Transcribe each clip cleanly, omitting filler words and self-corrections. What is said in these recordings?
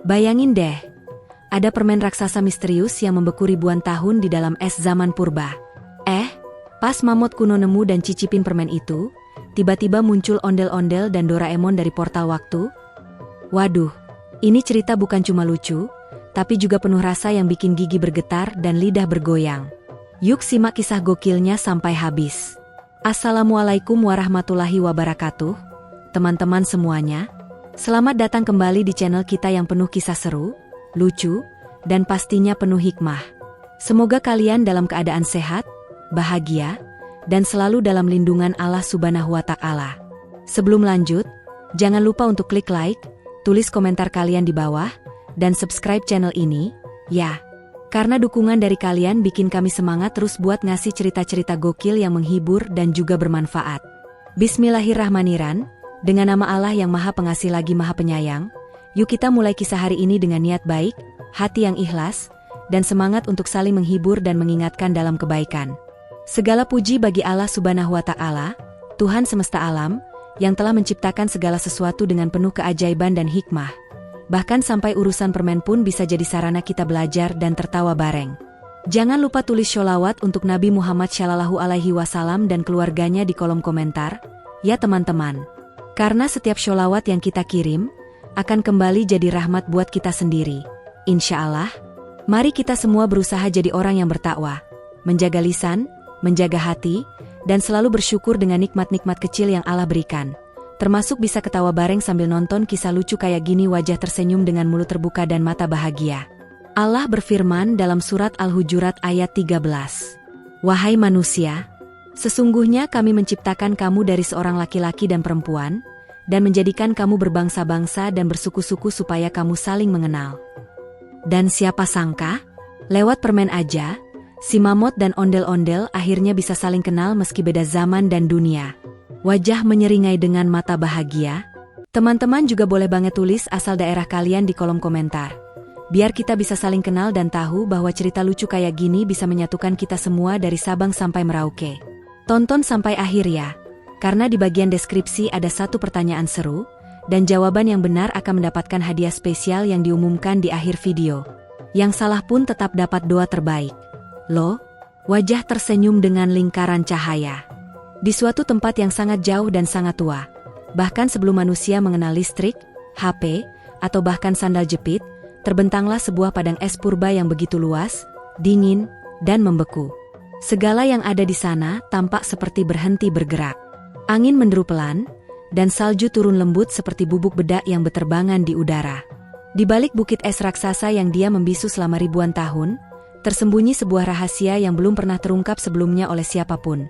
Bayangin deh, ada permen raksasa misterius yang membeku ribuan tahun di dalam es zaman purba. Pas Mamut kuno nemu dan cicipin permen itu, tiba-tiba muncul ondel-ondel dan Doraemon dari portal waktu. Waduh, ini cerita bukan cuma lucu, tapi juga penuh rasa yang bikin gigi bergetar dan lidah bergoyang. Yuk simak kisah gokilnya sampai habis. Assalamualaikum warahmatullahi wabarakatuh, teman-teman semuanya. Selamat datang kembali di channel kita yang penuh kisah seru, lucu, dan pastinya penuh hikmah. Semoga kalian dalam keadaan sehat, bahagia, dan selalu dalam lindungan Allah Subhanahu wa Ta'ala. Sebelum lanjut, jangan lupa untuk klik like, tulis komentar kalian di bawah, dan subscribe channel ini, ya. Karena dukungan dari kalian bikin kami semangat terus buat ngasih cerita-cerita gokil yang menghibur dan juga bermanfaat. Bismillahirrahmanirrahim, dengan nama Allah yang Maha Pengasih lagi Maha Penyayang, yuk kita mulai kisah hari ini dengan niat baik, hati yang ikhlas, dan semangat untuk saling menghibur dan mengingatkan dalam kebaikan. Segala puji bagi Allah Subhanahu wa Ta'ala, Tuhan semesta alam, yang telah menciptakan segala sesuatu dengan penuh keajaiban dan hikmah. Bahkan sampai urusan permen pun bisa jadi sarana kita belajar dan tertawa bareng. Jangan lupa tulis sholawat untuk Nabi Muhammad Shallallahu Alaihi Wasallam dan keluarganya di kolom komentar, ya teman-teman. Karena setiap sholawat yang kita kirim, akan kembali jadi rahmat buat kita sendiri. Insya Allah, mari kita semua berusaha jadi orang yang bertakwa, menjaga lisan, menjaga hati, dan selalu bersyukur dengan nikmat-nikmat kecil yang Allah berikan. Termasuk bisa ketawa bareng sambil nonton kisah lucu kayak gini, wajah tersenyum dengan mulut terbuka dan mata bahagia. Allah berfirman dalam surat Al-Hujurat ayat 13. Wahai manusia, sesungguhnya kami menciptakan kamu dari seorang laki-laki dan perempuan, dan menjadikan kamu berbangsa-bangsa dan bersuku-suku supaya kamu saling mengenal. Dan siapa sangka, lewat permen aja, si Mamut dan ondel-ondel akhirnya bisa saling kenal meski beda zaman dan dunia. Wajah menyeringai dengan mata bahagia. Teman-teman juga boleh banget tulis asal daerah kalian di kolom komentar. Biar kita bisa saling kenal dan tahu bahwa cerita lucu kayak gini bisa menyatukan kita semua dari Sabang sampai Merauke. Tonton sampai akhir ya, karena di bagian deskripsi ada satu pertanyaan seru, dan jawaban yang benar akan mendapatkan hadiah spesial yang diumumkan di akhir video. Yang salah pun tetap dapat doa terbaik. Loh, wajah tersenyum dengan lingkaran cahaya. Di suatu tempat yang sangat jauh dan sangat tua, bahkan sebelum manusia mengenal listrik, HP, atau bahkan sandal jepit, terbentanglah sebuah padang es purba yang begitu luas, dingin, dan membeku. Segala yang ada di sana tampak seperti berhenti bergerak. Angin menderu pelan, dan salju turun lembut seperti bubuk bedak yang berterbangan di udara. Di balik bukit es raksasa yang diam membisu selama ribuan tahun, tersembunyi sebuah rahasia yang belum pernah terungkap sebelumnya oleh siapapun.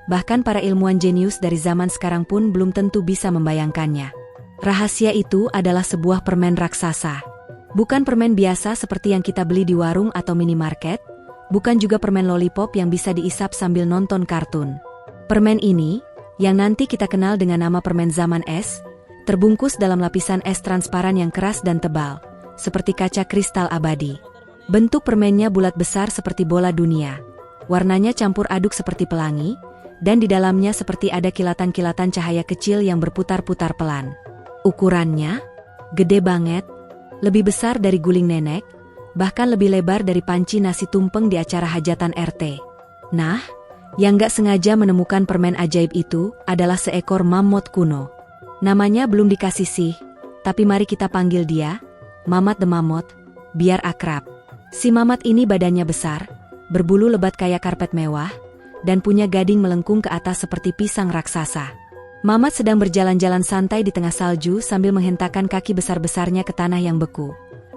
Bahkan para ilmuwan jenius dari zaman sekarang pun belum tentu bisa membayangkannya. Rahasia itu adalah sebuah permen raksasa. Bukan permen biasa seperti yang kita beli di warung atau minimarket, bukan juga permen lollipop yang bisa diisap sambil nonton kartun. Permen ini, yang nanti kita kenal dengan nama permen zaman es, terbungkus dalam lapisan es transparan yang keras dan tebal, seperti kaca kristal abadi. Bentuk permennya bulat besar seperti bola dunia. Warnanya campur aduk seperti pelangi, dan di dalamnya seperti ada kilatan-kilatan cahaya kecil yang berputar-putar pelan. Ukurannya gede banget, lebih besar dari guling nenek, bahkan lebih lebar dari panci nasi tumpeng di acara hajatan RT. Nah, yang gak sengaja menemukan permen ajaib itu adalah seekor mamut kuno. Namanya belum dikasih sih, tapi mari kita panggil dia Mamat the Mamut, biar akrab. Si Mamat ini badannya besar, berbulu lebat kayak karpet mewah, dan punya gading melengkung ke atas seperti pisang raksasa. Mamat sedang berjalan-jalan santai di tengah salju sambil menghentakkan kaki besar-besarnya ke tanah yang beku.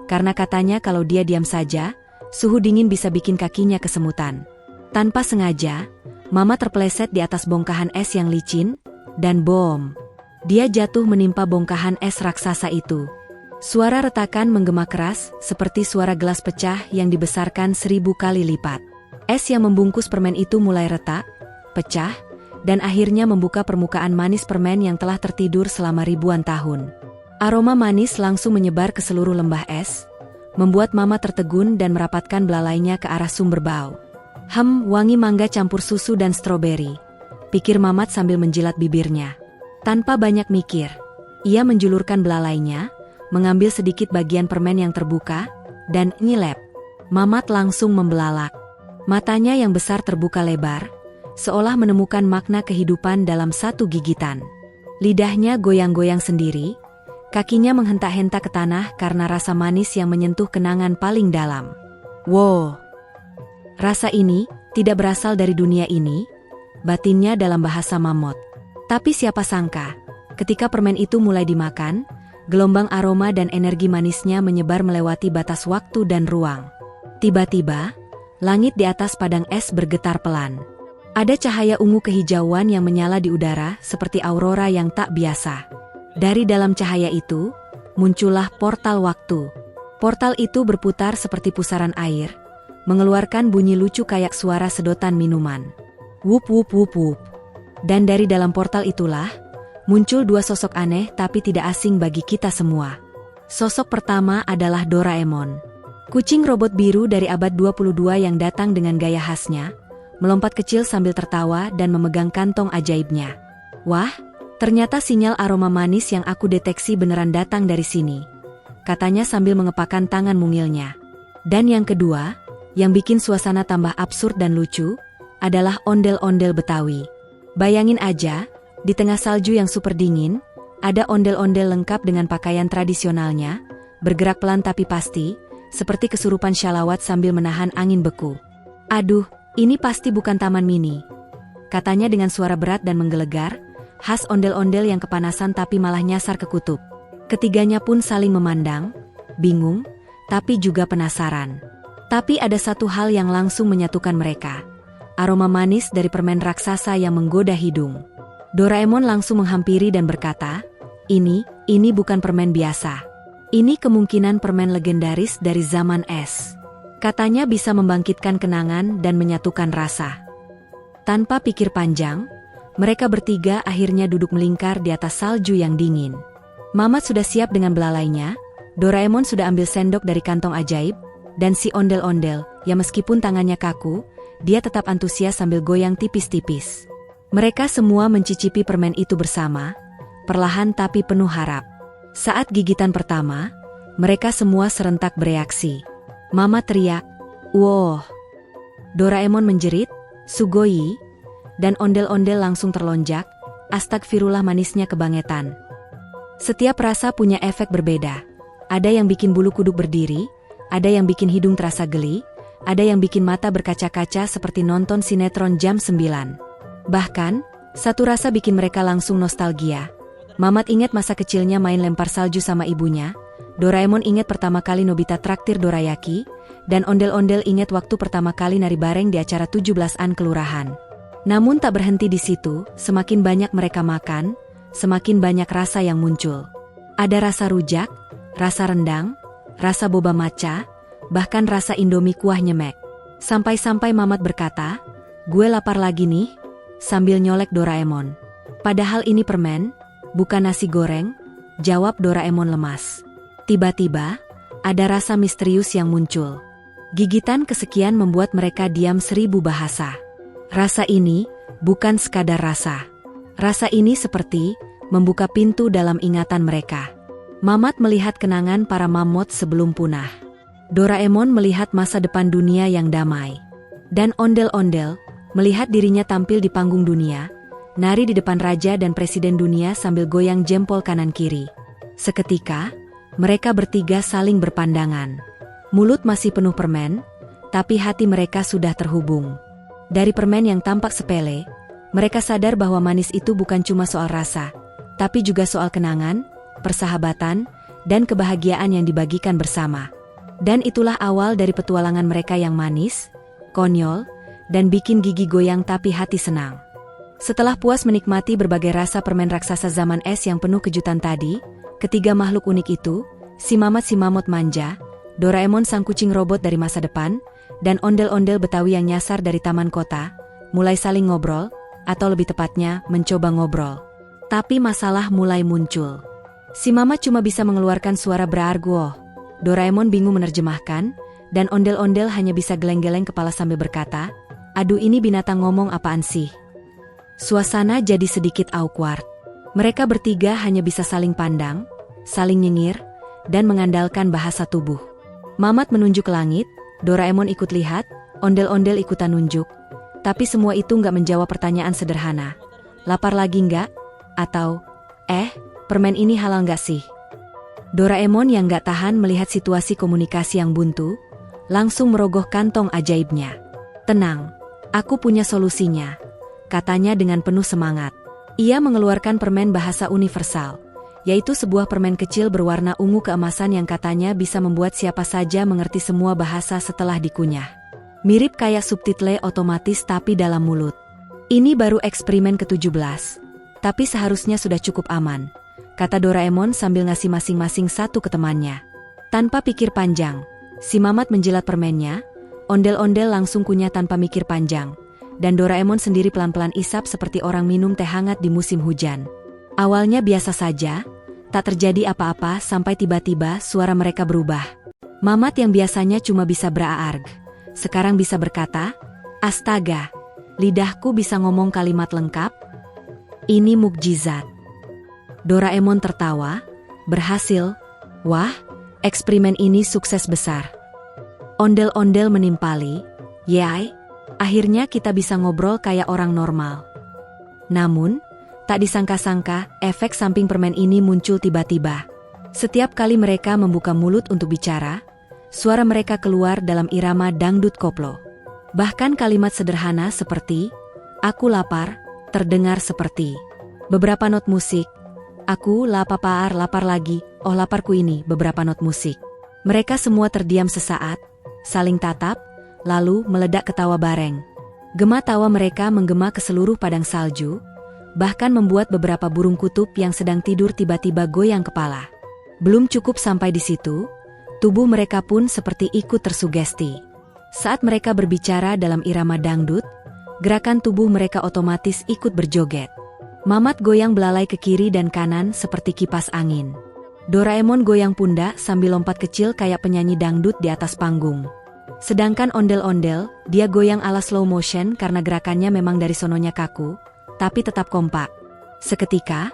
Karena katanya kalau dia diam saja, suhu dingin bisa bikin kakinya kesemutan. Tanpa sengaja, Mamat terpeleset di atas bongkahan es yang licin, dan bom! Dia jatuh menimpa bongkahan es raksasa itu. Suara retakan menggema keras, seperti suara gelas pecah yang dibesarkan 1000 kali lipat. Es yang membungkus permen itu mulai retak, pecah, dan akhirnya membuka permukaan manis permen yang telah tertidur selama ribuan tahun. Aroma manis langsung menyebar ke seluruh lembah es, membuat Mama tertegun dan merapatkan belalainya ke arah sumber bau. Wangi mangga campur susu dan stroberi, pikir Mamat sambil menjilat bibirnya. Tanpa banyak mikir, ia menjulurkan belalainya, mengambil sedikit bagian permen yang terbuka, dan nyilep. Mamat langsung membelalak. Matanya yang besar terbuka lebar, seolah menemukan makna kehidupan dalam satu gigitan. Lidahnya goyang-goyang sendiri, kakinya menghentak-hentak ke tanah karena rasa manis yang menyentuh kenangan paling dalam. Wow! Rasa ini tidak berasal dari dunia ini, batinnya dalam bahasa Mamot. Tapi siapa sangka, ketika permen itu mulai dimakan, gelombang aroma dan energi manisnya menyebar melewati batas waktu dan ruang. Tiba-tiba, langit di atas padang es bergetar pelan. Ada cahaya ungu kehijauan yang menyala di udara seperti aurora yang tak biasa. Dari dalam cahaya itu, muncullah portal waktu. Portal itu berputar seperti pusaran air, mengeluarkan bunyi lucu kayak suara sedotan minuman. Wup wup wup wup. Dan dari dalam portal itulah, muncul dua sosok aneh tapi tidak asing bagi kita semua. Sosok pertama adalah Doraemon. Kucing robot biru dari abad 22 yang datang dengan gaya khasnya, melompat kecil sambil tertawa dan memegang kantong ajaibnya. Wah, ternyata sinyal aroma manis yang aku deteksi beneran datang dari sini, katanya sambil mengepakkan tangan mungilnya. Dan yang kedua, yang bikin suasana tambah absurd dan lucu, adalah ondel-ondel Betawi. Bayangin aja, di tengah salju yang super dingin, ada ondel-ondel lengkap dengan pakaian tradisionalnya, bergerak pelan tapi pasti, seperti kesurupan syalawat sambil menahan angin beku. Aduh, ini pasti bukan taman mini, katanya dengan suara berat dan menggelegar, khas ondel-ondel yang kepanasan tapi malah nyasar ke kutub. Ketiganya pun saling memandang, bingung, tapi juga penasaran. Tapi ada satu hal yang langsung menyatukan mereka. Aroma manis dari permen raksasa yang menggoda hidung. Doraemon langsung menghampiri dan berkata, Ini bukan permen biasa. Ini kemungkinan permen legendaris dari zaman es. Katanya bisa membangkitkan kenangan dan menyatukan rasa. Tanpa pikir panjang, mereka bertiga akhirnya duduk melingkar di atas salju yang dingin. Mamat sudah siap dengan belalainya, Doraemon sudah ambil sendok dari kantong ajaib, dan si ondel-ondel, ya meskipun tangannya kaku, dia tetap antusias sambil goyang tipis-tipis. Mereka semua mencicipi permen itu bersama, perlahan tapi penuh harap. Saat gigitan pertama, mereka semua serentak bereaksi. Mama teriak, "Wow!" Doraemon menjerit, "Sugoi!" Dan ondel-ondel langsung terlonjak, astagfirullah manisnya kebangetan. Setiap rasa punya efek berbeda. Ada yang bikin bulu kuduk berdiri, ada yang bikin hidung terasa geli, ada yang bikin mata berkaca-kaca seperti nonton sinetron jam 9. Bahkan, satu rasa bikin mereka langsung nostalgia. Mamat ingat masa kecilnya main lempar salju sama ibunya, Doraemon ingat pertama kali Nobita traktir dorayaki, dan ondel-ondel ingat waktu pertama kali nari bareng di acara 17-an kelurahan. Namun tak berhenti di situ, semakin banyak mereka makan, semakin banyak rasa yang muncul. Ada rasa rujak, rasa rendang, rasa boba matcha, bahkan rasa indomie kuah nyemek. Sampai-sampai Mamat berkata, "Gue lapar lagi nih," sambil nyolek Doraemon. "Padahal ini permen, bukan nasi goreng," jawab Doraemon lemas. Tiba-tiba, ada rasa misterius yang muncul. Gigitan kesekian membuat mereka diam 1000 bahasa. Rasa ini bukan sekadar rasa. Rasa ini seperti membuka pintu dalam ingatan mereka. Mamat melihat kenangan para mamut sebelum punah. Doraemon melihat masa depan dunia yang damai. Dan ondel-ondel melihat dirinya tampil di panggung dunia, nari di depan raja dan presiden dunia sambil goyang jempol kanan kiri. Seketika, mereka bertiga saling berpandangan. Mulut masih penuh permen, tapi hati mereka sudah terhubung. Dari permen yang tampak sepele, mereka sadar bahwa manis itu bukan cuma soal rasa, tapi juga soal kenangan, persahabatan, dan kebahagiaan yang dibagikan bersama. Dan itulah awal dari petualangan mereka yang manis, konyol, dan bikin gigi goyang tapi hati senang. Setelah puas menikmati berbagai rasa permen raksasa zaman es yang penuh kejutan tadi, ketiga makhluk unik itu, si Mamut manja, Doraemon sang kucing robot dari masa depan, dan ondel-ondel Betawi yang nyasar dari taman kota, mulai saling ngobrol, atau lebih tepatnya mencoba ngobrol. Tapi masalah mulai muncul. Si Mamat cuma bisa mengeluarkan suara berarguoh. Doraemon bingung menerjemahkan, dan ondel-ondel hanya bisa geleng-geleng kepala sambil berkata, "Aduh, ini binatang ngomong apaan sih?" Suasana jadi sedikit awkward. Mereka bertiga hanya bisa saling pandang, saling nyengir, dan mengandalkan bahasa tubuh. Mamat menunjuk langit, Doraemon ikut lihat, ondel-ondel ikutan nunjuk. Tapi semua itu nggak menjawab pertanyaan sederhana. Lapar lagi nggak? Atau, permen ini halal nggak sih? Doraemon yang nggak tahan melihat situasi komunikasi yang buntu, langsung merogoh kantong ajaibnya. Tenang, aku punya solusinya, katanya dengan penuh semangat. Ia mengeluarkan permen bahasa universal, yaitu sebuah permen kecil berwarna ungu keemasan yang katanya bisa membuat siapa saja mengerti semua bahasa setelah dikunyah. Mirip kayak subtitle otomatis tapi dalam mulut. Ini baru eksperimen ke-17, tapi seharusnya sudah cukup aman, kata Doraemon sambil ngasih masing-masing satu ke temannya. Tanpa pikir panjang, si Mamat menjilat permennya, ondel-ondel langsung kunyah tanpa mikir panjang, dan Doraemon sendiri pelan-pelan isap seperti orang minum teh hangat di musim hujan. Awalnya biasa saja, tak terjadi apa-apa sampai tiba-tiba suara mereka berubah. Mamat yang biasanya cuma bisa beraarg, sekarang bisa berkata, "Astaga, lidahku bisa ngomong kalimat lengkap. Ini mukjizat." Doraemon tertawa, berhasil. Wah, eksperimen ini sukses besar. Ondel-ondel menimpali, yay, akhirnya kita bisa ngobrol kayak orang normal. Namun, tak disangka-sangka, efek samping permen ini muncul tiba-tiba. Setiap kali mereka membuka mulut untuk bicara, suara mereka keluar dalam irama dangdut koplo. Bahkan kalimat sederhana seperti, "Aku lapar," terdengar seperti beberapa not musik. "Aku lapar lagi, oh laparku ini," beberapa not musik. Mereka semua terdiam sesaat, saling tatap, lalu meledak ketawa bareng. Gema tawa mereka menggema ke seluruh padang salju, bahkan membuat beberapa burung kutub yang sedang tidur tiba-tiba goyang kepala. Belum cukup sampai di situ, tubuh mereka pun seperti ikut tersugesti. Saat mereka berbicara dalam irama dangdut, gerakan tubuh mereka otomatis ikut berjoget. Mamat goyang belalai ke kiri dan kanan seperti kipas angin. Doraemon goyang pundak sambil lompat kecil kayak penyanyi dangdut di atas panggung. Sedangkan ondel-ondel, dia goyang ala slow motion karena gerakannya memang dari sononya kaku, tapi tetap kompak. Seketika,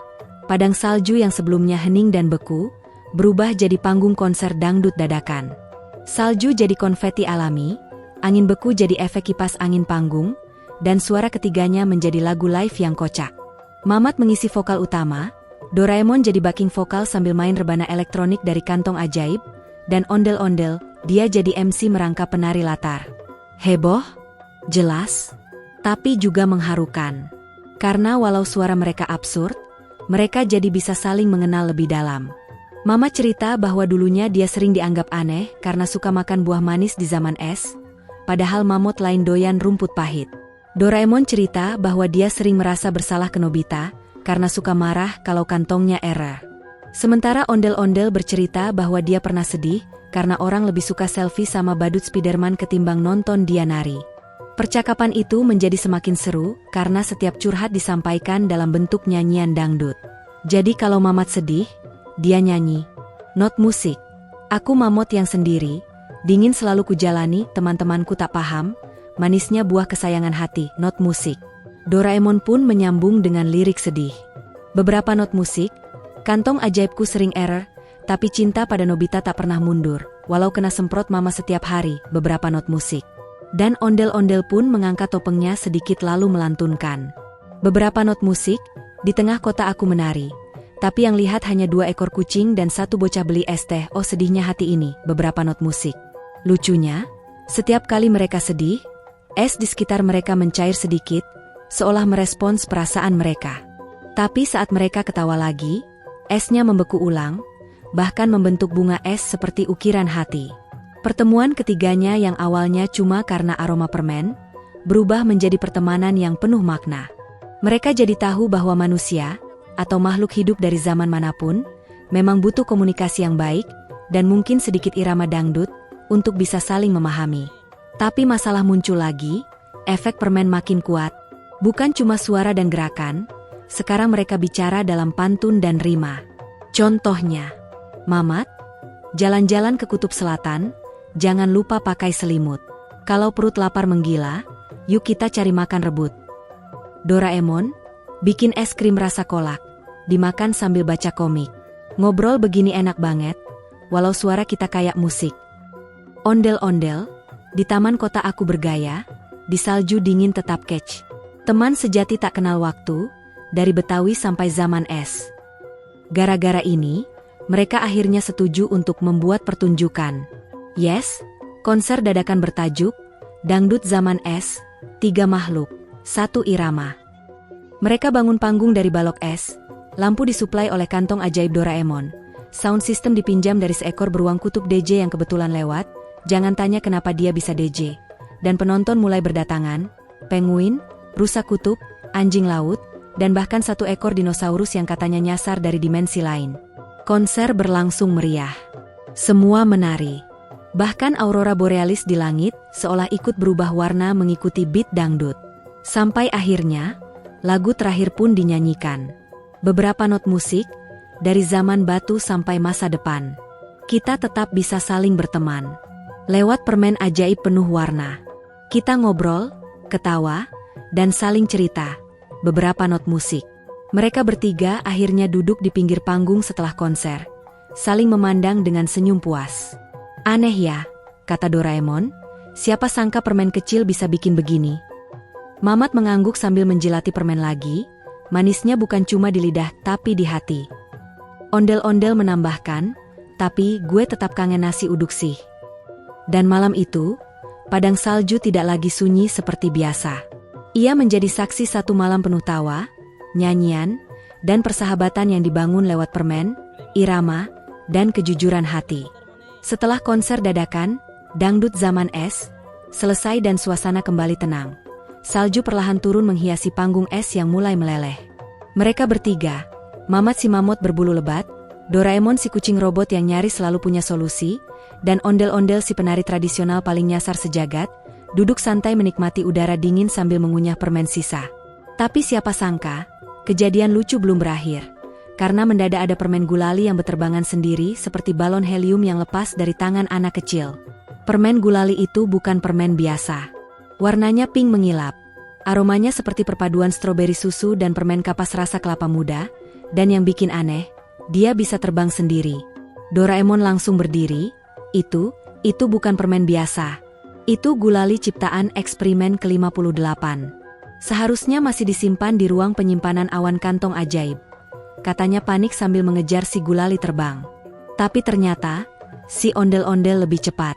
padang salju yang sebelumnya hening dan beku, berubah jadi panggung konser dangdut dadakan. Salju jadi konfeti alami, angin beku jadi efek kipas angin panggung, dan suara ketiganya menjadi lagu live yang kocak. Mamat mengisi vokal utama, Doraemon jadi backing vokal sambil main rebana elektronik dari kantong ajaib, dan ondel-ondel, dia jadi MC merangkap penari latar. Heboh? Jelas? Tapi juga mengharukan. Karena walau suara mereka absurd, mereka jadi bisa saling mengenal lebih dalam. Mama cerita bahwa dulunya dia sering dianggap aneh karena suka makan buah manis di zaman es, padahal mamut lain doyan rumput pahit. Doraemon cerita bahwa dia sering merasa bersalah ke Nobita karena suka marah kalau kantongnya error. Sementara ondel-ondel bercerita bahwa dia pernah sedih karena orang lebih suka selfie sama badut Spiderman ketimbang nonton dia nari. Percakapan itu menjadi semakin seru karena setiap curhat disampaikan dalam bentuk nyanyian dangdut. Jadi kalau Mamat sedih, dia nyanyi. Not musik. Aku Mamot yang sendiri, dingin selalu kujalani, teman-temanku tak paham, manisnya buah kesayangan hati, not musik. Doraemon pun menyambung dengan lirik sedih. Beberapa not musik, kantong ajaibku sering error, tapi cinta pada Nobita tak pernah mundur, walau kena semprot mama setiap hari, beberapa not musik. Dan ondel-ondel pun mengangkat topengnya sedikit lalu melantunkan. Beberapa not musik, di tengah kota aku menari. Tapi yang lihat hanya 2 ekor kucing dan 1 bocah beli es teh, oh sedihnya hati ini, beberapa not musik. Lucunya, setiap kali mereka sedih, es di sekitar mereka mencair sedikit, seolah merespons perasaan mereka. Tapi saat mereka ketawa lagi, esnya membeku ulang, bahkan membentuk bunga es seperti ukiran hati. Pertemuan ketiganya yang awalnya cuma karena aroma permen, berubah menjadi pertemanan yang penuh makna. Mereka jadi tahu bahwa manusia, atau makhluk hidup dari zaman manapun, memang butuh komunikasi yang baik, dan mungkin sedikit irama dangdut, untuk bisa saling memahami. Tapi masalah muncul lagi, efek permen makin kuat. Bukan cuma suara dan gerakan, sekarang mereka bicara dalam pantun dan rima. Contohnya, Mamat, jalan-jalan ke kutub selatan, jangan lupa pakai selimut. Kalau perut lapar menggila, yuk kita cari makan rebut. Doraemon, bikin es krim rasa kolak, dimakan sambil baca komik. Ngobrol begini enak banget, walau suara kita kayak musik. Ondel-ondel, di taman kota aku bergaya, di salju dingin tetap catch. Teman sejati tak kenal waktu, dari Betawi sampai zaman es. Gara-gara ini, mereka akhirnya setuju untuk membuat pertunjukan. Yes, konser dadakan bertajuk, Dangdut Zaman Es, 3 makhluk, 1 irama. Mereka bangun panggung dari balok es, lampu disuplai oleh kantong ajaib Doraemon, sound system dipinjam dari seekor beruang kutub DJ yang kebetulan lewat, jangan tanya kenapa dia bisa DJ. Dan penonton mulai berdatangan, penguin, rusa kutub, anjing laut, dan bahkan 1 ekor dinosaurus yang katanya nyasar dari dimensi lain. Konser berlangsung meriah. Semua menari. Bahkan aurora borealis di langit seolah ikut berubah warna mengikuti beat dangdut. Sampai akhirnya, lagu terakhir pun dinyanyikan. Beberapa not musik, dari zaman batu sampai masa depan. Kita tetap bisa saling berteman. Lewat permen ajaib penuh warna. Kita ngobrol, ketawa, dan saling cerita. Beberapa not musik. Mereka bertiga akhirnya duduk di pinggir panggung setelah konser. Saling memandang dengan senyum puas. Aneh ya, kata Doraemon, siapa sangka permen kecil bisa bikin begini. Mamat mengangguk sambil menjilati permen lagi, manisnya bukan cuma di lidah tapi di hati. Ondel-ondel menambahkan, tapi gue tetap kangen nasi uduk sih. Dan malam itu, padang salju tidak lagi sunyi seperti biasa. Ia menjadi saksi 1 malam penuh tawa, nyanyian, dan persahabatan yang dibangun lewat permen, irama, dan kejujuran hati. Setelah konser dadakan, Dangdut Zaman Es, selesai dan suasana kembali tenang. Salju perlahan turun menghiasi panggung es yang mulai meleleh. Mereka bertiga, Mamat si mamut berbulu lebat, Doraemon si kucing robot yang nyaris selalu punya solusi, dan ondel-ondel si penari tradisional paling nyasar sejagat, duduk santai menikmati udara dingin sambil mengunyah permen sisa. Tapi siapa sangka, kejadian lucu belum berakhir. Karena mendadak ada permen gulali yang berterbangan sendiri seperti balon helium yang lepas dari tangan anak kecil. Permen gulali itu bukan permen biasa. Warnanya pink mengilap. Aromanya seperti perpaduan stroberi susu dan permen kapas rasa kelapa muda. Dan yang bikin aneh, dia bisa terbang sendiri. Doraemon langsung berdiri. Itu bukan permen biasa. Itu gulali ciptaan eksperimen ke-58. Seharusnya masih disimpan di ruang penyimpanan awan kantong ajaib. Katanya panik sambil mengejar si gulali terbang. Tapi ternyata, si ondel-ondel lebih cepat.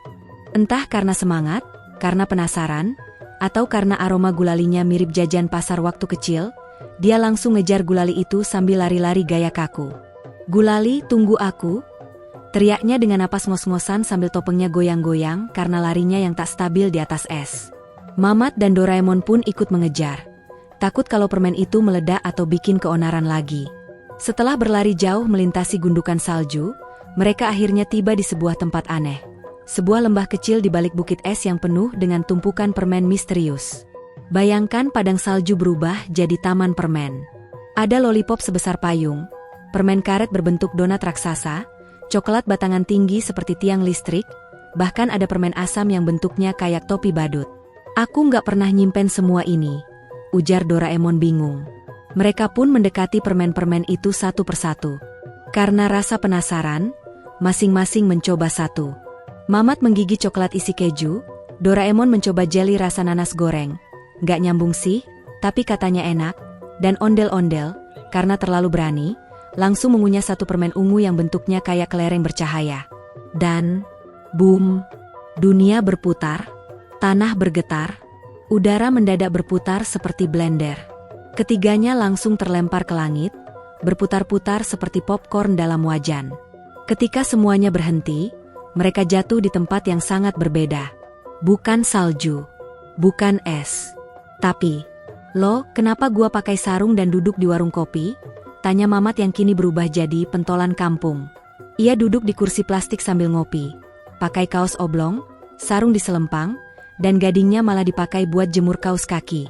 Entah karena semangat, karena penasaran, atau karena aroma gulalinya mirip jajan pasar waktu kecil, dia langsung ngejar gulali itu sambil lari-lari gaya kaku. "Gulali, tunggu aku!" Teriaknya dengan napas ngos-ngosan sambil topengnya goyang-goyang karena larinya yang tak stabil di atas es. Mamat dan Doraemon pun ikut mengejar. Takut kalau permen itu meledak atau bikin keonaran lagi. Setelah berlari jauh melintasi gundukan salju, mereka akhirnya tiba di sebuah tempat aneh. Sebuah lembah kecil di balik bukit es yang penuh dengan tumpukan permen misterius. Bayangkan padang salju berubah jadi taman permen. Ada lollipop sebesar payung, permen karet berbentuk donat raksasa, coklat batangan tinggi seperti tiang listrik, bahkan ada permen asam yang bentuknya kayak topi badut. "Aku nggak pernah nyimpen semua ini," ujar Doraemon bingung. Mereka pun mendekati permen-permen itu satu persatu. Karena rasa penasaran, masing-masing mencoba satu. Mamat menggigit coklat isi keju, Doraemon mencoba jeli rasa nanas goreng. Gak nyambung sih, tapi katanya enak. Dan ondel-ondel, karena terlalu berani, langsung mengunyah satu permen ungu yang bentuknya kayak kelereng bercahaya. Dan, boom, dunia berputar, tanah bergetar, udara mendadak berputar seperti blender. Ketiganya langsung terlempar ke langit, berputar-putar seperti popcorn dalam wajan. Ketika semuanya berhenti, mereka jatuh di tempat yang sangat berbeda. Bukan salju, bukan es. Tapi, "Lo, kenapa gua pakai sarung dan duduk di warung kopi?" tanya Mamat yang kini berubah jadi pentolan kampung. Ia duduk di kursi plastik sambil ngopi, pakai kaos oblong, sarung diselempang, dan gadingnya malah dipakai buat jemur kaos kaki.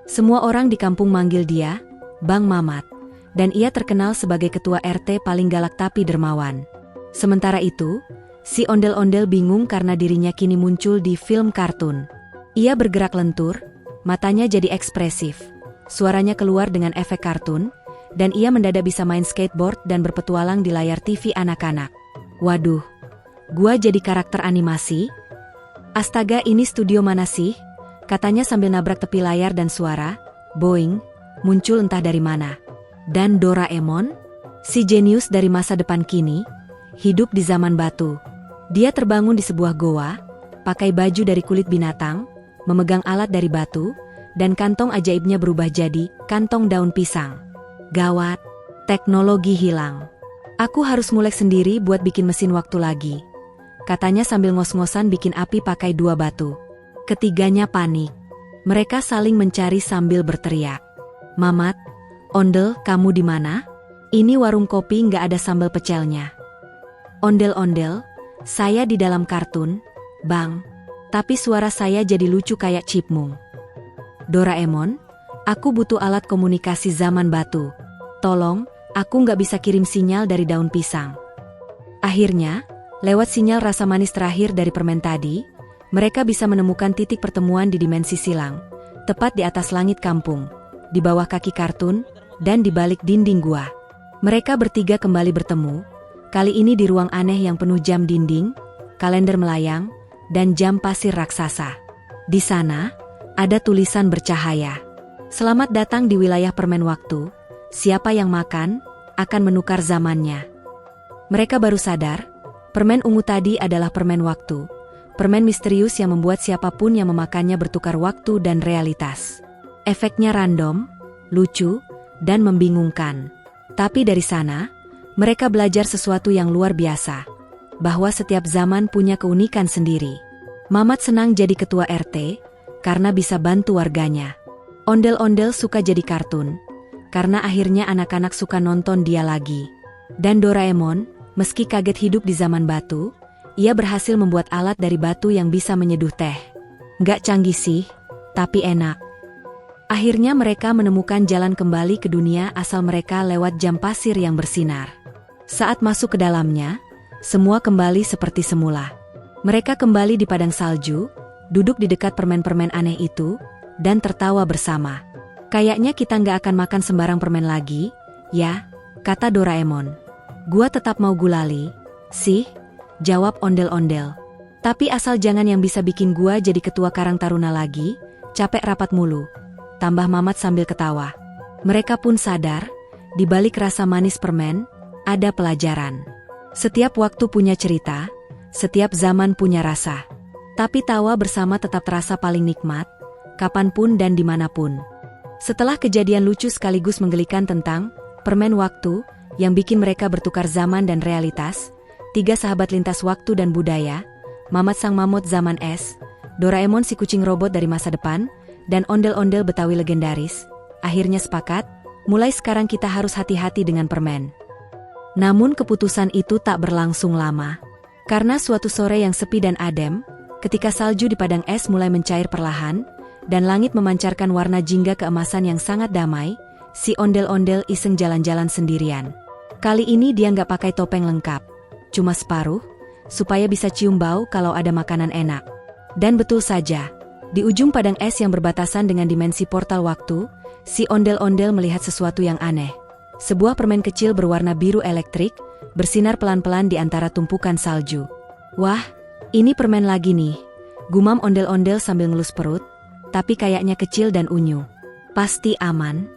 Semua orang di kampung manggil dia Bang Mamat, dan ia terkenal sebagai ketua RT paling galak tapi dermawan. Sementara itu, si ondel-ondel bingung karena dirinya kini muncul di film kartun. Ia bergerak lentur, matanya jadi ekspresif, suaranya keluar dengan efek kartun, dan ia mendadak bisa main skateboard dan berpetualang di layar TV anak-anak. Waduh, Gua jadi karakter animasi? Astaga, ini studio mana sih? Katanya sambil nabrak tepi layar dan suara, boing, muncul entah dari mana. Dan Doraemon? Si jenius dari masa depan kini, hidup di zaman batu. Dia terbangun di sebuah goa, pakai baju dari kulit binatang, memegang alat dari batu, dan kantong ajaibnya berubah jadi kantong daun pisang. Gawat, teknologi hilang. Aku harus mulek sendiri buat bikin mesin waktu lagi. Katanya sambil ngos-ngosan bikin api pakai 2 batu. Ketiganya panik. Mereka saling mencari sambil berteriak. Mamat, Ondel, kamu di mana? Ini warung kopi nggak ada sambal pecelnya. Ondel-ondel, saya di dalam kartun, Bang. Tapi suara saya jadi lucu kayak Cipmung. Doraemon, aku butuh alat komunikasi zaman batu. Tolong, aku nggak bisa kirim sinyal dari daun pisang. Akhirnya, lewat sinyal rasa manis terakhir dari permen tadi, mereka bisa menemukan titik pertemuan di dimensi silang, tepat di atas langit kampung, di bawah kaki kartun, dan di balik dinding gua. Mereka bertiga kembali bertemu, kali ini di ruang aneh yang penuh jam dinding, kalender melayang, dan jam pasir raksasa. Di sana, ada tulisan bercahaya. Selamat datang di wilayah permen waktu, siapa yang makan, akan menukar zamannya. Mereka baru sadar, permen ungu tadi adalah permen waktu. Permen misterius yang membuat siapapun yang memakannya bertukar waktu dan realitas. Efeknya random, lucu, dan membingungkan. Tapi dari sana, mereka belajar sesuatu yang luar biasa. Bahwa setiap zaman punya keunikan sendiri. Mamat senang jadi ketua RT, karena bisa bantu warganya. Ondel-ondel suka jadi kartun, karena akhirnya anak-anak suka nonton dia lagi. Dan Doraemon, meski kaget hidup di zaman batu, ia berhasil membuat alat dari batu yang bisa menyeduh teh. Nggak canggih sih, tapi enak. Akhirnya mereka menemukan jalan kembali ke dunia asal mereka lewat jam pasir yang bersinar. Saat masuk ke dalamnya, semua kembali seperti semula. Mereka kembali di padang salju, duduk di dekat permen-permen aneh itu, dan tertawa bersama. Kayaknya kita nggak akan makan sembarang permen lagi, ya, kata Doraemon. Gua tetap mau gulali, sih, jawab ondel-ondel. Tapi asal jangan yang bisa bikin gua jadi ketua Karang Taruna lagi, capek rapat mulu, tambah Mamat sambil ketawa. Mereka pun sadar, di balik rasa manis permen, ada pelajaran. Setiap waktu punya cerita, setiap zaman punya rasa. Tapi tawa bersama tetap terasa paling nikmat, kapanpun dan dimanapun. Setelah kejadian lucu sekaligus menggelikan tentang permen waktu yang bikin mereka bertukar zaman dan realitas, 3 sahabat lintas waktu dan budaya, Mamat sang mamut zaman es, Doraemon si kucing robot dari masa depan, dan ondel-ondel Betawi legendaris, akhirnya sepakat, mulai sekarang kita harus hati-hati dengan permen. Namun keputusan itu tak berlangsung lama. Karena suatu sore yang sepi dan adem, ketika salju di padang es mulai mencair perlahan, dan langit memancarkan warna jingga keemasan yang sangat damai, si ondel-ondel iseng jalan-jalan sendirian. Kali ini dia nggak pakai topeng lengkap, cuma separuh, supaya bisa cium bau kalau ada makanan enak. Dan betul saja, di ujung padang es yang berbatasan dengan dimensi portal waktu, si ondel-ondel melihat sesuatu yang aneh. Sebuah permen kecil berwarna biru elektrik, bersinar pelan-pelan di antara tumpukan salju. Wah, ini permen lagi nih, gumam ondel-ondel sambil ngelus perut, tapi kayaknya kecil dan unyu. Pasti aman.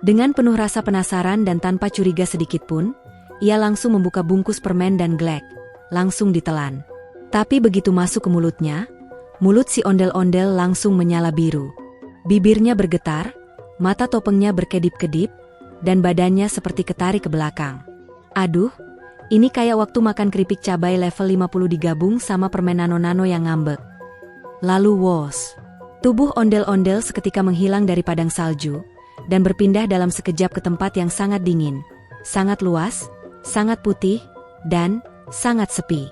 Dengan penuh rasa penasaran dan tanpa curiga sedikitpun, ia langsung membuka bungkus permen dan glek, langsung ditelan. Tapi begitu masuk ke mulutnya, mulut si ondel-ondel langsung menyala biru. Bibirnya bergetar, mata topengnya berkedip-kedip, dan badannya seperti ketarik ke belakang. Aduh, ini kayak waktu makan keripik cabai level 50 digabung sama permen nano-nano yang ngambek. Lalu wos, tubuh ondel-ondel seketika menghilang dari padang salju, dan berpindah dalam sekejap ke tempat yang sangat dingin, sangat luas, sangat putih, dan sangat sepi.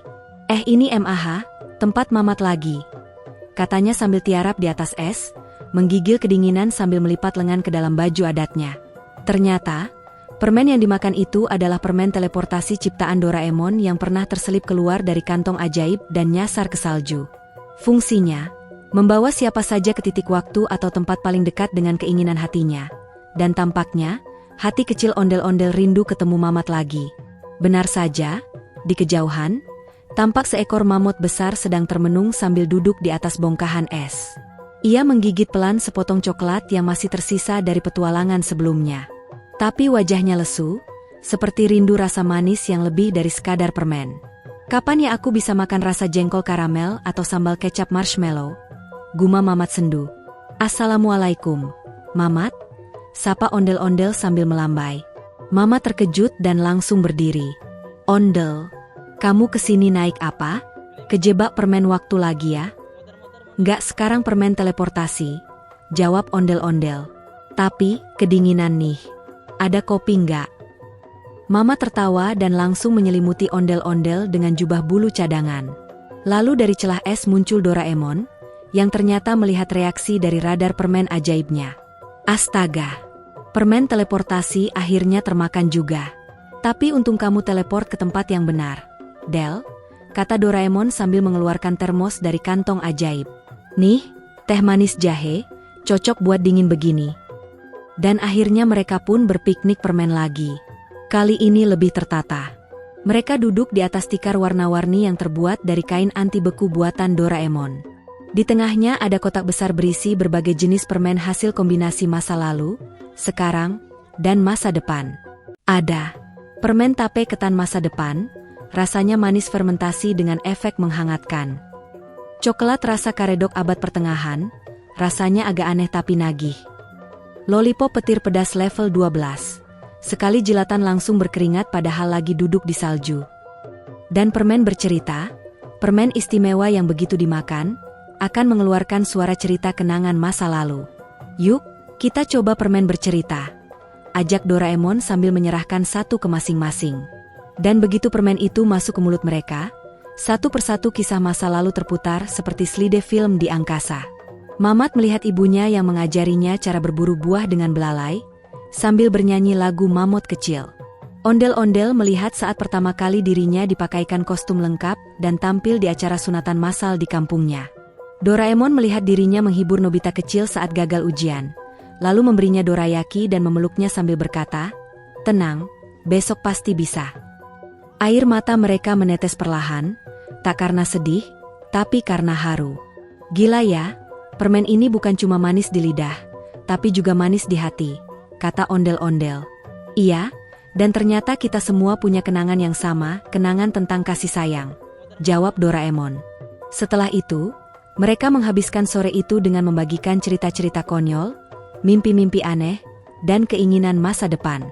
Ini MAH, tempat Mamat lagi, katanya sambil tiarap di atas es, menggigil kedinginan sambil melipat lengan ke dalam baju adatnya. Ternyata, permen yang dimakan itu adalah permen teleportasi ciptaan Doraemon yang pernah terselip keluar dari kantong ajaib dan nyasar ke salju. Fungsinya, membawa siapa saja ke titik waktu atau tempat paling dekat dengan keinginan hatinya. Dan tampaknya, hati kecil ondel-ondel rindu ketemu Mamat lagi. Benar saja, di kejauhan, Tampak seekor mamut besar sedang termenung sambil duduk di atas bongkahan es. Ia menggigit pelan sepotong coklat yang masih tersisa dari petualangan sebelumnya. Tapi wajahnya lesu, seperti rindu rasa manis yang lebih dari sekadar permen. "Kapan ya aku bisa makan rasa jengkol karamel atau sambal kecap marshmallow?" gumam Mamat sendu. "Assalamualaikum, Mamat," sapa ondel-ondel sambil melambai. Mamat terkejut dan langsung berdiri. "Ondel, kamu kesini naik apa? Kejebak permen waktu lagi ya?" "Nggak, sekarang permen teleportasi," jawab ondel-ondel. "Tapi, kedinginan nih. Ada kopi nggak?" Mama tertawa dan langsung menyelimuti ondel-ondel dengan jubah bulu cadangan. Lalu dari celah es muncul Doraemon, yang ternyata melihat reaksi dari radar permen ajaibnya. Astaga! Permen teleportasi akhirnya termakan juga. "Tapi untung kamu teleport ke tempat yang benar, Del," kata Doraemon sambil mengeluarkan termos dari kantong ajaib. "Nih, teh manis jahe, cocok buat dingin begini." Dan akhirnya mereka pun berpiknik permen lagi. Kali ini lebih tertata. Mereka duduk di atas tikar warna-warni yang terbuat dari kain anti beku buatan Doraemon. Di tengahnya ada kotak besar berisi berbagai jenis permen hasil kombinasi masa lalu, sekarang, dan masa depan. Ada permen tape ketan masa depan, rasanya manis fermentasi dengan efek menghangatkan. Coklat rasa karedok abad pertengahan, rasanya agak aneh tapi nagih. Lollipop petir pedas level 12. Sekali jilatan langsung berkeringat padahal lagi duduk di salju. Dan permen bercerita, permen istimewa yang begitu dimakan, akan mengeluarkan suara cerita kenangan masa lalu. "Yuk, kita coba permen bercerita," ajak Doraemon sambil menyerahkan satu ke masing-masing. Dan begitu permen itu masuk ke mulut mereka, satu persatu kisah masa lalu terputar seperti slide film di angkasa. Mamat melihat ibunya yang mengajarinya cara berburu buah dengan belalai, sambil bernyanyi lagu Mamut Kecil. Ondel-ondel melihat saat pertama kali dirinya dipakaikan kostum lengkap dan tampil di acara sunatan massal di kampungnya. Doraemon melihat dirinya menghibur Nobita kecil saat gagal ujian, lalu memberinya dorayaki dan memeluknya sambil berkata, "Tenang, besok pasti bisa." Air mata mereka menetes perlahan, tak karena sedih, tapi karena haru. "Gila ya, permen ini bukan cuma manis di lidah, tapi juga manis di hati," kata ondel-ondel. "Iya, dan ternyata kita semua punya kenangan yang sama, kenangan tentang kasih sayang," jawab Doraemon. Setelah itu, mereka menghabiskan sore itu dengan membagikan cerita-cerita konyol, mimpi-mimpi aneh, dan keinginan masa depan.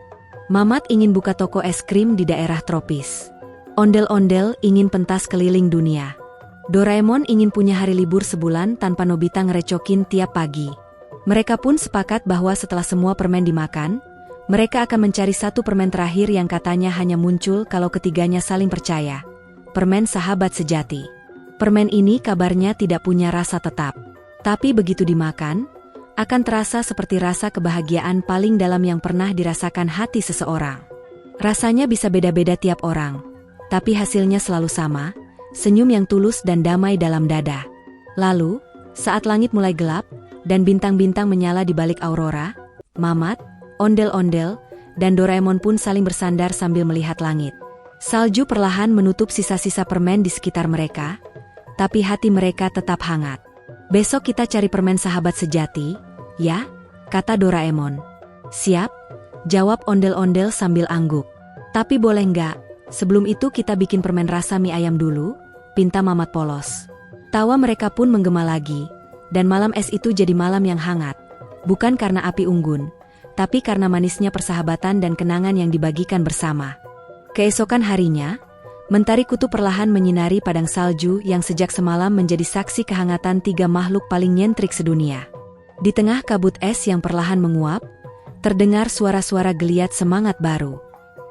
Mamat ingin buka toko es krim di daerah tropis. Ondel-ondel ingin pentas keliling dunia. Doraemon ingin punya hari libur sebulan tanpa Nobita ngerecokin tiap pagi. Mereka pun sepakat bahwa setelah semua permen dimakan, mereka akan mencari satu permen terakhir yang katanya hanya muncul kalau ketiganya saling percaya. Permen sahabat sejati. Permen ini kabarnya tidak punya rasa tetap. Tapi begitu dimakan, akan terasa seperti rasa kebahagiaan paling dalam yang pernah dirasakan hati seseorang. Rasanya bisa beda-beda tiap orang, tapi hasilnya selalu sama, senyum yang tulus dan damai dalam dada. Lalu, saat langit mulai gelap, dan bintang-bintang menyala di balik aurora, Mamat, ondel-ondel, dan Doraemon pun saling bersandar sambil melihat langit. Salju perlahan menutup sisa-sisa permen di sekitar mereka, tapi hati mereka tetap hangat. "Besok kita cari permen sahabat sejati, ya?" kata Doraemon. "Siap," jawab ondel-ondel sambil angguk. "Tapi boleh nggak, sebelum itu kita bikin permen rasa mie ayam dulu?" pinta Mamat polos. Tawa mereka pun menggema lagi, dan malam es itu jadi malam yang hangat. Bukan karena api unggun, tapi karena manisnya persahabatan dan kenangan yang dibagikan bersama. Keesokan harinya, mentari kutub perlahan menyinari padang salju yang sejak semalam menjadi saksi kehangatan tiga makhluk paling nyentrik sedunia. Di tengah kabut es yang perlahan menguap, terdengar suara-suara geliat semangat baru.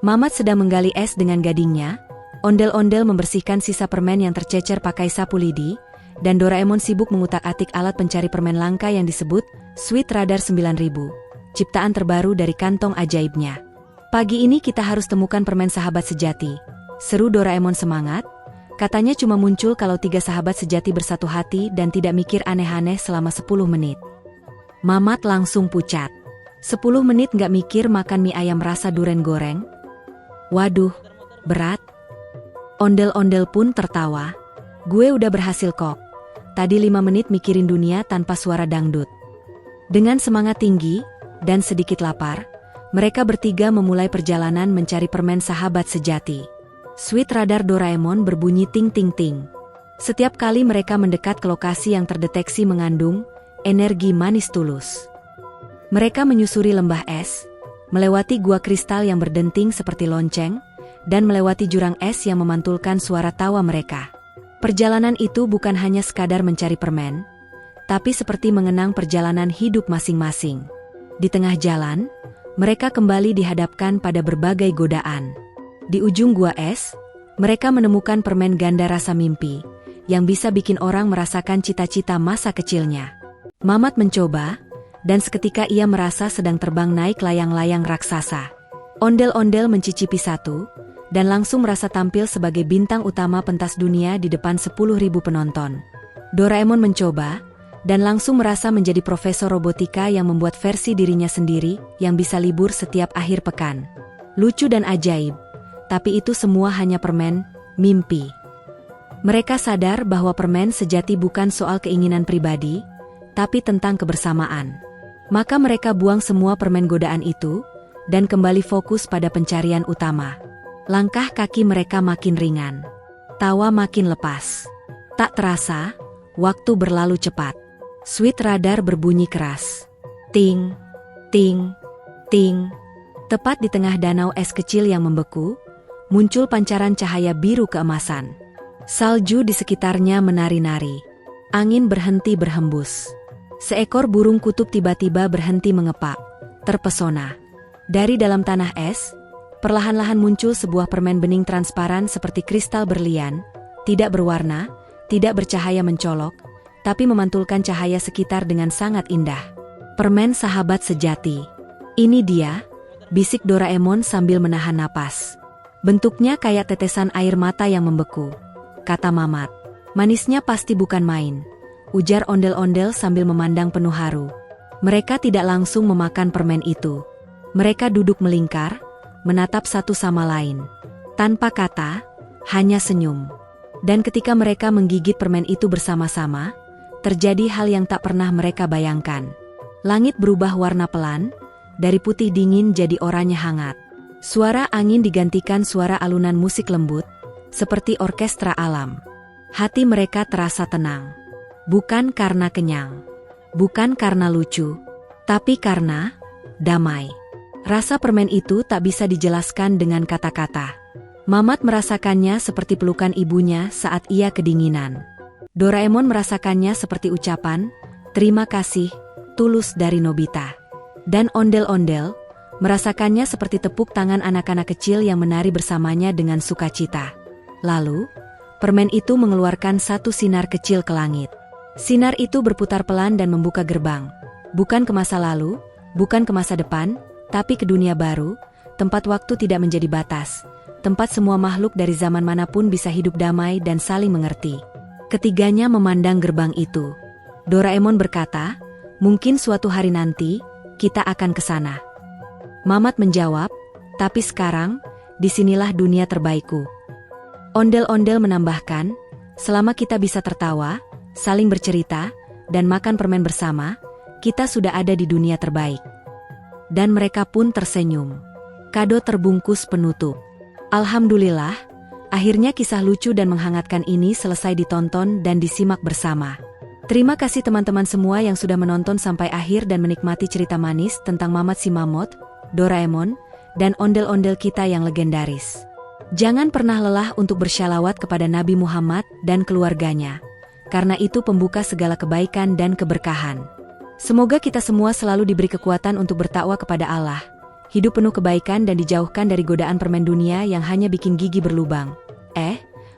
Mamat sedang menggali es dengan gadingnya, ondel-ondel membersihkan sisa permen yang tercecer pakai sapu lidi, dan Doraemon sibuk mengutak-atik alat pencari permen langka yang disebut Sweet Radar 9000, ciptaan terbaru dari kantong ajaibnya. "Pagi ini kita harus temukan permen sahabat sejati," seru Doraemon semangat. Katanya cuma muncul kalau tiga sahabat sejati bersatu hati dan tidak mikir aneh-aneh selama 10 menit. Mamat langsung pucat. 10 menit nggak mikir makan mie ayam rasa duren goreng? Waduh, berat. Ondel-ondel pun tertawa. Gue udah berhasil kok. Tadi 5 menit mikirin dunia tanpa suara dangdut. Dengan semangat tinggi dan sedikit lapar, mereka bertiga memulai perjalanan mencari permen sahabat sejati. Sweet radar Doraemon berbunyi ting-ting-ting. Setiap kali mereka mendekat ke lokasi yang terdeteksi mengandung energi manis tulus. Mereka menyusuri lembah es, melewati gua kristal yang berdenting seperti lonceng, dan melewati jurang es yang memantulkan suara tawa mereka. Perjalanan itu bukan hanya sekadar mencari permen, tapi seperti mengenang perjalanan hidup masing-masing. Di tengah jalan, mereka kembali dihadapkan pada berbagai godaan. Di ujung gua es, mereka menemukan permen ganda rasa mimpi, yang bisa bikin orang merasakan cita-cita masa kecilnya. Mamat mencoba, dan seketika ia merasa sedang terbang naik layang-layang raksasa. Ondel-ondel mencicipi satu, dan langsung merasa tampil sebagai bintang utama pentas dunia di depan 10.000 penonton. Doraemon mencoba, dan langsung merasa menjadi profesor robotika yang membuat versi dirinya sendiri yang bisa libur setiap akhir pekan. Lucu dan ajaib, tapi itu semua hanya permen mimpi. Mereka sadar bahwa permen sejati bukan soal keinginan pribadi, tapi tentang kebersamaan. Maka mereka buang semua permen godaan itu, dan kembali fokus pada pencarian utama. Langkah kaki mereka makin ringan. Tawa makin lepas. Tak terasa, waktu berlalu cepat. Sweet radar berbunyi keras. Ting, ting, ting. Tepat di tengah danau es kecil yang membeku, muncul pancaran cahaya biru keemasan. Salju di sekitarnya menari-nari. Angin berhenti berhembus. Seekor burung kutub tiba-tiba berhenti mengepak, terpesona. Dari dalam tanah es, perlahan-lahan muncul sebuah permen bening transparan seperti kristal berlian, tidak berwarna, tidak bercahaya mencolok, tapi memantulkan cahaya sekitar dengan sangat indah. Permen sahabat sejati. Ini dia, bisik Doraemon sambil menahan napas. Bentuknya kayak tetesan air mata yang membeku, kata Mamat. Manisnya pasti bukan main, ujar ondel-ondel sambil memandang penuh haru. Mereka tidak langsung memakan permen itu. Mereka duduk melingkar, menatap satu sama lain. Tanpa kata, hanya senyum. Dan ketika mereka menggigit permen itu bersama-sama, terjadi hal yang tak pernah mereka bayangkan. Langit berubah warna pelan, dari putih dingin jadi oranye hangat. Suara angin digantikan suara alunan musik lembut, seperti orkestra alam. Hati mereka terasa tenang. Bukan karena kenyang, bukan karena lucu, tapi karena damai. Rasa permen itu tak bisa dijelaskan dengan kata-kata. Mamat merasakannya seperti pelukan ibunya saat ia kedinginan. Doraemon merasakannya seperti ucapan, terima kasih, tulus dari Nobita. Dan ondel-ondel, merasakannya seperti tepuk tangan anak-anak kecil yang menari bersamanya dengan sukacita. Lalu, permen itu mengeluarkan satu sinar kecil ke langit. Sinar itu berputar pelan dan membuka gerbang. Bukan ke masa lalu, bukan ke masa depan, tapi ke dunia baru, tempat waktu tidak menjadi batas. Tempat semua makhluk dari zaman manapun bisa hidup damai dan saling mengerti. Ketiganya memandang gerbang itu. Doraemon berkata, mungkin suatu hari nanti, kita akan ke sana. Mamat menjawab, tapi sekarang, disinilah dunia terbaikku. Ondel-ondel menambahkan, selama kita bisa tertawa, saling bercerita, dan makan permen bersama, kita sudah ada di dunia terbaik. Dan mereka pun tersenyum. Kado terbungkus penutup. Alhamdulillah, akhirnya kisah lucu dan menghangatkan ini selesai ditonton dan disimak bersama. Terima kasih teman-teman semua yang sudah menonton sampai akhir dan menikmati cerita manis tentang Mamat si Mamut, Doraemon, dan ondel-ondel kita yang legendaris. Jangan pernah lelah untuk bersyalawat kepada Nabi Muhammad dan keluarganya, karena itu pembuka segala kebaikan dan keberkahan. Semoga kita semua selalu diberi kekuatan untuk bertakwa kepada Allah, hidup penuh kebaikan dan dijauhkan dari godaan permen dunia yang hanya bikin gigi berlubang.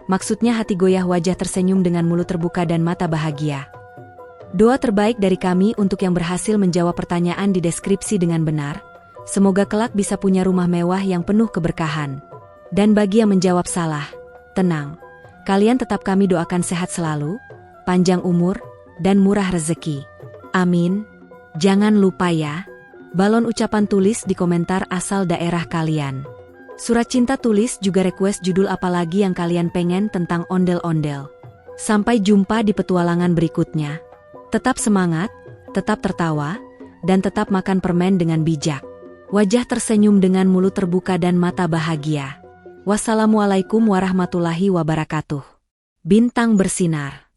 Maksudnya hati goyah, wajah tersenyum dengan mulut terbuka dan mata bahagia. Doa terbaik dari kami untuk yang berhasil menjawab pertanyaan di deskripsi dengan benar. Semoga kelak bisa punya rumah mewah yang penuh keberkahan. Dan bagi yang menjawab salah, tenang. Kalian tetap kami doakan sehat selalu, panjang umur, dan murah rezeki. Amin. Jangan lupa ya, balon ucapan tulis di komentar asal daerah kalian. Surat cinta tulis juga request judul apa lagi yang kalian pengen tentang ondel-ondel. Sampai jumpa di petualangan berikutnya. Tetap semangat, tetap tertawa, dan tetap makan permen dengan bijak. Wajah tersenyum dengan mulut terbuka dan mata bahagia. Wassalamualaikum warahmatullahi wabarakatuh. Bintang bersinar.